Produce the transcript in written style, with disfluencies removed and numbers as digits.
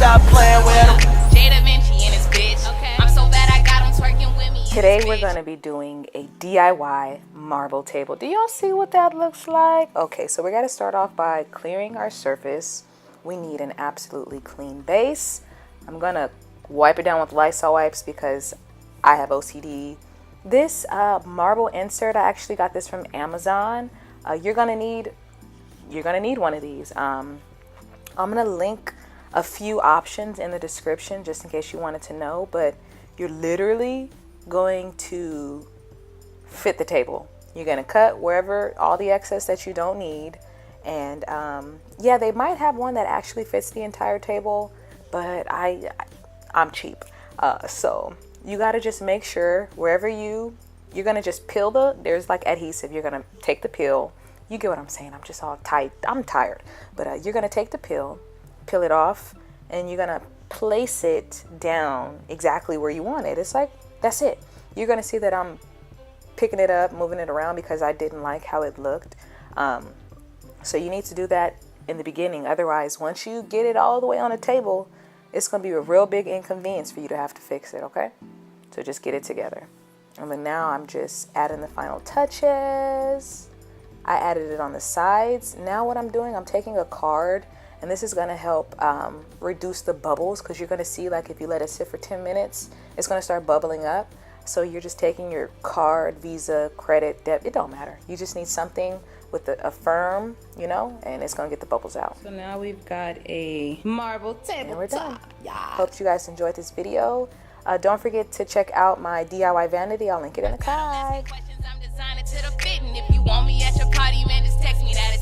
stop playing with him. Vinci and his bitch. Okay. I'm so bad I got him twerking with me. Today we're going to be doing a DIY marble table. Do y'all see what that looks like? Okay, so we're going to start off by clearing our surface. We need an absolutely clean base. I'm going to wipe it down with Lysol wipes because I have OCD. This marble insert, I actually got this from Amazon. You're gonna need one of these. I'm gonna link a few options in the description just in case you wanted to know, but you're literally going to fit the table. You're gonna cut wherever all the excess that you don't need, and yeah, they might have one that actually fits the entire table, but I'm cheap, so you got to just make sure wherever you're going to just peel there's like adhesive. You're going to take the peel. You get what I'm saying. I'm just all tight. I'm tired. But you're going to take the peel it off, and you're going to place it down exactly where you want it. It's like, that's it. You're going to see that I'm picking it up, moving it around because I didn't like how it looked. So you need to do that in the beginning. Otherwise, once you get it all the way on the table, it's going to be a real big inconvenience for you to have to fix it, okay? So just get it together. And then now I'm just adding the final touches. I added it on the sides. Now what I'm doing, I'm taking a card, and this is going to help reduce the bubbles, because you're going to see, like, if you let it sit for 10 minutes, it's going to start bubbling up. So you're just taking your card, Visa, credit, debit, it don't matter. You just need something with a firm, you know, and it's gonna get the bubbles out. So now we've got a marble table. And we're done. Yeah. Hope you guys enjoyed this video. Don't forget to check out my DIY vanity. I'll link it in the card. I'm designing to the fit, and if you want me at your party, man, just text me that.